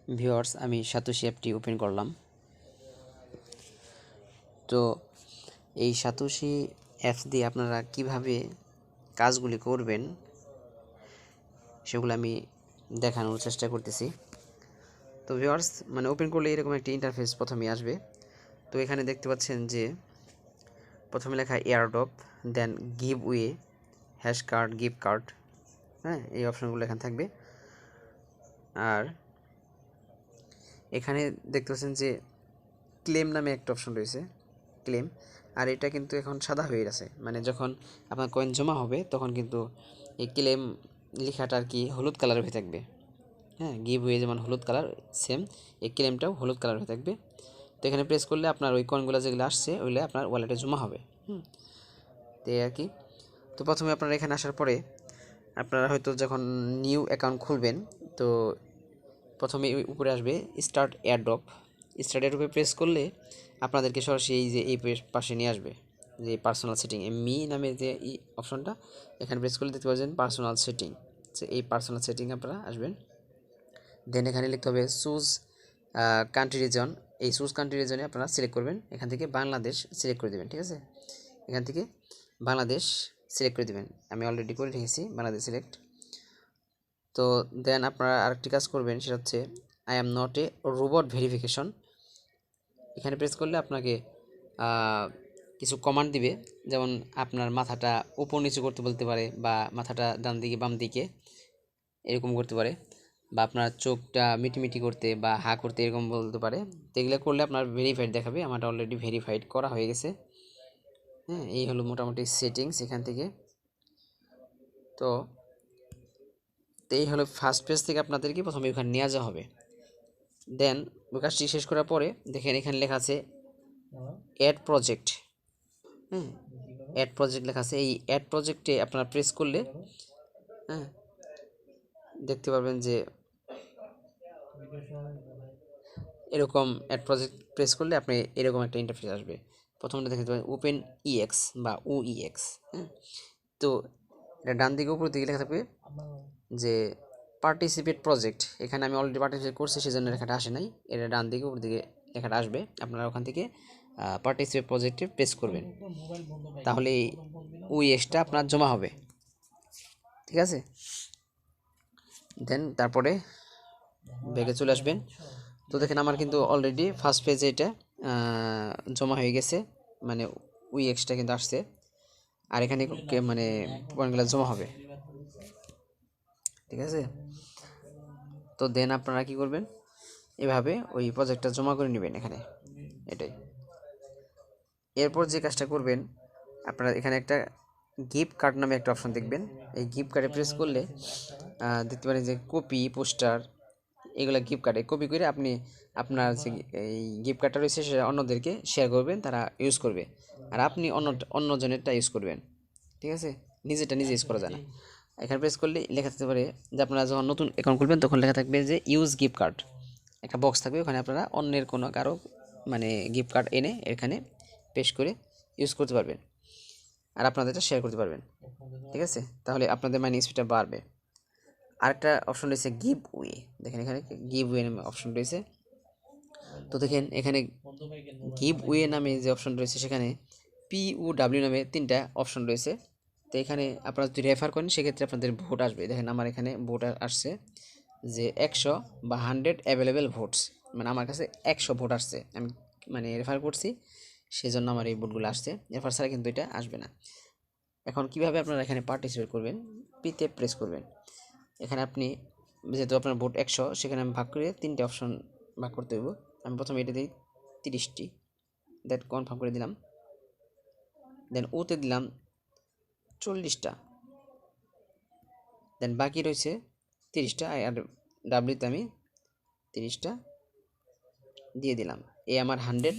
Viewers, আমি satoshi অ্যাপটি open করলাম। তো এই সাতোশি অ্যাপস দিয়ে আপনারা কিভাবে কাজগুলি করবেন সেগুলো আমি দেখানোর চেষ্টা করতেছি। তো ভিউয়ার্স, মানে ওপেন করলে এরকম একটি ইন্টারফেস প্রথমেই আসবে। তো এখানে দেখতে পাচ্ছেন যে প্রথমে লেখা airdrop, then giveaway, hash card, gift card, হ্যাঁ, এই অপশনগুলো এখানে থাকবে। আর এখানে দেখতে পাচ্ছেন যে ক্লেম নামে একটা অপশন রয়েছে, ক্লেম। আর এটা কিন্তু এখন সাদা হয়ে গেছে, মানে যখন আপনার কয়েন জমা হবে তখন কিন্তু এই ক্লেম লেখাটা আর কি হলুদ কালার হয়ে থাকবে। হ্যাঁ, গিভ ওয়ে যেমন হলুদ কালার, সেম এই ক্লেমটাও হলুদ কালার হয়ে থাকবে। তো এখানে প্রেস করলে আপনার ওই কয়েনগুলো যেগুলো আসছে ওইগুলো আপনার ওয়ালেটে জমা হবে। তো এই আর কি। তো প্রথমে আপনারা এখানে আসার পরে আপনারা হয়তো যখন নিউ অ্যাকাউন্ট খুলবেন, তো প্রথমে উপরে আসবে স্টার্ট এয়ারড্রপ। স্টার্ট এয়ারড্রপে প্রেস করলে আপনাদেরকে সরাসরি এই যে এই পাশে নিয়ে আসবে, যে পার্সোনাল সেটিং মি নামে যে এই অপশনটা, এখানে প্রেস করলে দেখতে পাচ্ছেন পার্সোনাল সেটিং। এই পার্সোনাল সেটিং আপনারা আসবেন। দেন এখানে লিখতে হবে চুজ কান্ট্রি রিজন। এই চুজ কান্ট্রি রিজনে আপনারা সিলেক্ট করবেন, এখান থেকে বাংলাদেশ সিলেক্ট করে দেবেন। ঠিক আছে, এখান থেকে বাংলাদেশ সিলেক্ট করে দেবেন। আমি অলরেডি করে রেখেছি বাংলাদেশ সিলেক্ট। তো দেন আপনারা আরেকটি কাজ করবেন, সেটা হচ্ছে I am not a robot verification. এখানে প্রেস করলে আপনাকে কিছু কমান্ড দিবে, যেমন আপনার মাথাটা উপর নিচু করতে বলতে পারে, বা মাথাটা ডান দিকে বাম দিকে এরকম করতে পারে, বা আপনার চোখটা মিটিমিটি করতে বা হা করতে এরকম বলতে পারে। তো এগুলো করলে আপনার ভেরিফাইড দেখাবে। আমারটা অলরেডি ভেরিফাইড করা হয়ে গেছে। হ্যাঁ, এই হলো মোটামুটি সেটিংস এখান থেকে। তো এই হলো ফার্স্ট পেজ থেকে আপনাদেরকে প্রথমে ওখানে নিয়ে যাওয়া হবে। দেন ওই কাজটি শেষ করার পরে দেখেন এখানে লেখা আছে অ্যাড প্রজেক্ট। হ্যাঁ, অ্যাড প্রজেক্ট লেখা আছে। এই অ্যাড প্রজেক্টে আপনারা প্রেস করলে হ্যাঁ দেখতে পারবেন যে এরকম অ্যাড প্রজেক্ট প্রেস করলে আপনি এরকম একটা ইন্টারফেস আসবে। প্রথমটা দেখতে পাবেন ওপেন ইএক্স বা ওইএক্স। হ্যাঁ, তো এটা ডান দিকে উপর দিকে লেখা থাকবে যে পার্টিসিপেট প্রজেক্ট। এখানে আমি অলরেডি পার্টিসিপেট করছি, সেজন্য লেখাটা আসে নাই। এটা ডান দিকে উপর দিকে লেখাটা আসবে, আপনারা ওখান থেকে পার্টিসিপেট প্রজেক্টে প্রেস করবেন, তাহলে ওই এক্সটা আপনার জমা হবে। ঠিক আছে, দেন তারপরে ব্যাগে চলে আসবেন। তো দেখেন আমার কিন্তু অলরেডি ফার্স্ট পেজে এটা জমা হয়ে গেছে, মানে ওই এক্সটা কিন্তু আসছে। আর এখানে মানে পয়েন্টগুলো জমা হবে। ঠিক আছে, তো দেন আপনারা কি করবেন, এভাবে ওই প্রজেক্টটা জমা করে নেবেন এখানে, এটাই। এরপর যে কাজটা করবেন, আপনারা এখানে একটা গিফট কার্ড নামে একটা অপশন দেখবেন। এই গিফট কার্ডে প্রেস করলে দেখতে পারেন যে কপি, পোস্টার, এগুলো গিফট কার্ডে কপি করে আপনি আপনার যে এই গিফট কার্ডটা রয়েছে সেটা অন্যদেরকে শেয়ার করবেন, তারা ইউজ করবে। আর আপনি অন্যজনেরটা ইউজ করবেন। ঠিক আছে, নিজেরটা নিজে ইউজ করা যায় না। এখানে প্রেস করলে লেখা থাকতে পারে যে আপনারা যখন নতুন অ্যাকাউন্ট খুলবেন তখন লেখা থাকবে যে ইউজ গিফট কার্ড। একটা বক্স থাকবে, ওখানে আপনারা অন্যের কোনো কারো মানে গিফট কার্ড এনে এখানে পেস্ট করে ইউজ করতে পারবেন, আর আপনাদেরটা শেয়ার করতে পারবেন। ঠিক আছে, তাহলে আপনাদের মাইনিং স্পিডটা বাড়বে। আরেকটা অপশন রয়েছে গিভ ওয়ে। দেখেন এখানে গিভ ওয়ে নামে অপশন রয়েছে। তো দেখেন এখানে গিভ ওয়ে নামে যে অপশন রয়েছে সেখানে POW নামে 3টা অপশন রয়েছে। তো এখানে আপনারা যদি রেফার করেন সেক্ষেত্রে আপনাদের ভোট আসবে। দেখেন আমার এখানে ভোট আসছে যে 100 বা 100 অ্যাভেলেবেল ভোটস, মানে আমার কাছে 100 ভোট আসছে। আমি মানে রেফার করছি, সেই জন্য আমার এই ভোটগুলো আসছে। রেফার ছাড়া কিন্তু এটা আসবে না। এখন কিভাবে আপনারা এখানে পার্টিসিপেট করবেন, পিতে প্রেস করবেন। এখানে আপনি যেহেতু আপনার ভোট 100, সেখানে আমি ভাগ করে 3টে অপশন ভাগ করতে হইব। আমি প্রথমে এটা দিই 30টি, দ্যাট কনফার্ম করে দিলাম। দেন ওতে দিলাম 40টা, দেন বাকি রয়েছে 30টা, আর ডাব্লিউতে আমি 30টা দিয়ে দিলাম। এই আমার 100,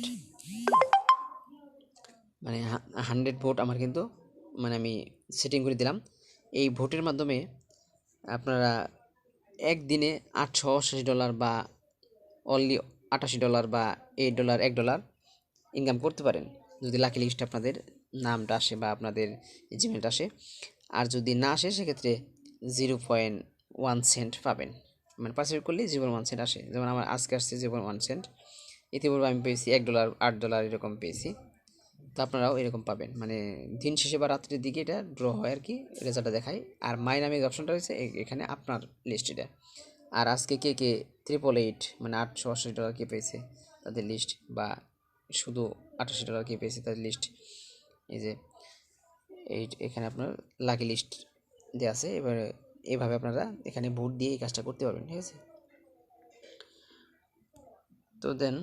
মানে 100 ভোট আমার কিন্তু মানে আমি সেটিং করে দিলাম। এই ভোটের মাধ্যমে আপনারা একদিনে $888 বা অনলি $88 বা $8, $1 ইনকাম করতে পারেন, যদি লাকি লিস্টে আপনাদের নামটা আসে বা আপনাদের জিমেলটা আসে। আর যদি না আসে সেক্ষেত্রে 0.1 সেন্ট পাবেন। মানে পার্টিসিপেট করলেই 0.1 সেন্ট আসে। যেমন আমার আজকে আসছে 0.1 সেন্ট, ইতিপূর্বে আমি পেয়েছি $1, $8 এরকম পেয়েছি। তো আপনারাও এরকম পাবেন, মানে দিন শেষে বা রাত্রের দিকে এটা ড্র হয় আর কি, রেজাল্টটা দেখায়। আর মাই নামে যে অপশনটা রয়েছে এখানে আপনার লিস্ট এটা। আর আজকে কে কে 888 মানে $880 কে পেয়েছে তাদের লিস্ট, বা শুধু $88 কে পেয়েছে তাদের লিস্ট, এই যে এখানে আপনার লাকি লিস্ট দেওয়া আছে। এবারে এভাবে আপনারা এখানে ভোট দিয়ে এই কাজটা করতে পারবেন, ঠিক আছে। তো দেন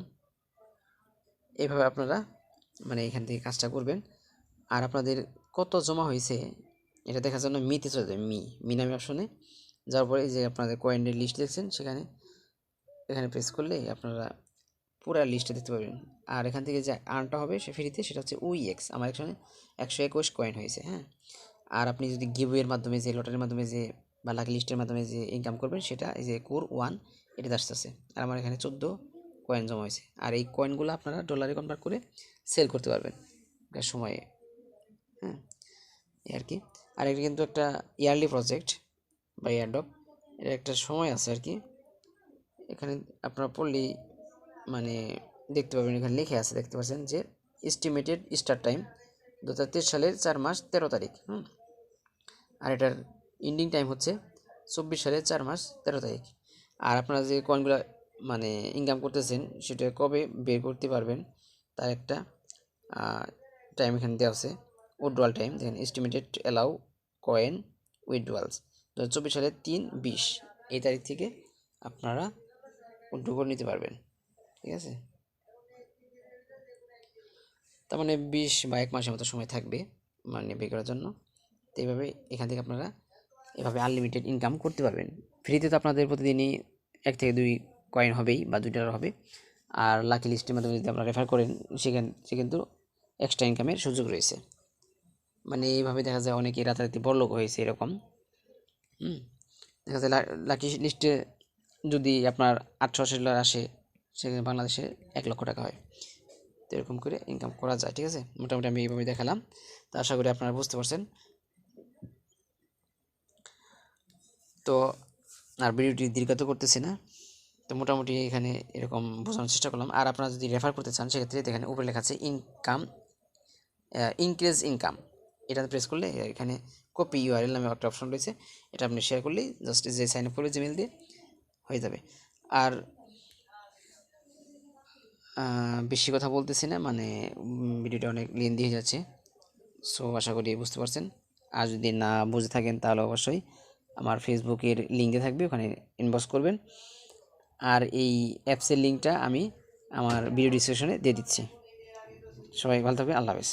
এইভাবে আপনারা মানে এখান থেকে কাজটা করবেন। আর আপনাদের কত জমা হয়েছে এটা দেখার জন্য মিতে চলে যাবে, মি নামে অপশনে যাওয়ার পরে যে আপনাদের কয়েনের লিস্ট দেখছেন সেখানে এখানে প্রেস করলে আপনারা পুরা লিস্টটা দেখতে পাবেন। আর এখান থেকে যে আর্নটা হবে সে ফ্রিতে, সেটা হচ্ছে UEX। আমার এখানে 121 কয়েন হয়েছে, হ্যাঁ। আর আপনি যদি গিভওয়ের মাধ্যমে যে লটারির মাধ্যমে যে বা লাকি লিস্টের মাধ্যমে যে ইনকাম করবেন সেটা এই যে কোর 1 এটা আসতেছে। আর আমার এখানে 14 কয়েন জমা হয়েছে। আর এই কয়েনগুলো আপনারা ডলারে কনভার্ট করে সেল করতে পারবেন একটা সময়ে, হ্যাঁ, এই আর কি। আর এটা কিন্তু একটা ইয়ারলি প্রজেক্ট বা ইয়ারডপ, এটা একটা সময় আছে আর কি। এখানে আপনারা পড়লেই মানে দেখতে পাবেন, এখানে লিখে আছে দেখতে পাচ্ছেন যে এস্টিমেটেড স্টার্ট টাইম 2023 সালের 4 মাস 13 তারিখ। আর এটার এন্ডিং টাইম হচ্ছে 24 সালের 4 মাস 13 তারিখ। আর আপনারা যে কয়েনগুলো মানে ইনকাম করতেছেন সেটা কবে বের করতে পারবেন তার একটা টাইম এখানে দেওয়া আছে। উইথড্রয়াল টাইম দেখেন, এস্টিমেটেড অ্যালাউ কয়েন উইথড্রয়ালস 2024 সালের 3/20 এই তারিখ থেকে আপনারা উইথড্র করে নিতে পারবেন, ঠিক আছে। তার মানে 20 বা 1 মাসের মতো সময় থাকবে মানে বের করার জন্য। তো এইভাবে এখান থেকে আপনারা এভাবে আনলিমিটেড ইনকাম করতে পারবেন। ফ্রিতে তো আপনাদের প্রতিদিনই 1 থেকে 2 কয়েন হবেই বা $2 হবে। আর লাকি লিস্টের মাধ্যমে যদি আপনারা রেফার করেন সে কিন্তু এক্সট্রা ইনকামের সুযোগ রয়েছে। মানে এইভাবে দেখা যায় অনেকেই রাতারাতি বড়লোক হয়েছে এরকম। দেখা যায় লাকি লিস্টে যদি আপনার $880 আসে সেখানে বাংলাদেশে $1,00,000 হয়। তো এরকম করে ইনকাম করা যায়, ঠিক আছে। মোটামুটি আমি এইভাবে দেখালাম, তো আশা করি আপনারা বুঝতে পারছেন। তো আর ভিডিওটি দীর্ঘায়িত করতেছি না, তো মোটামুটি এখানে এরকম বোঝানোর চেষ্টা করলাম। আর আপনারা যদি রেফার করতে চান সেক্ষেত্রে এখানে উপরে লেখা আছে ইনকাম ইনক্রিজ ইনকাম, এটা প্রেস করলে এখানে কপি ইউআরএল নামে একটা অপশন রয়েছে, এটা আপনি শেয়ার করলেই জাস্ট যে সাইন আপ করবে জিমেল দিয়ে হয়ে যাবে। আর বেশি কথা বলতেছি না, মানে ভিডিওটা অনেক লেন্দি হয়ে যাচ্ছে। সো আশা করি বুঝতে পারছেন। আর যদি না বুঝে থাকেন তাহলে অবশ্যই আমার ফেসবুকের লিঙ্কে থাকবে, ওখানে ইনবক্স করবেন। আর এই অ্যাপসের লিঙ্কটা আমি আমার ভিডিও ডিসক্রিপশনে দিয়ে দিচ্ছি। সবাই ভালো থাকবেন, আল্লাহ হাফেজ।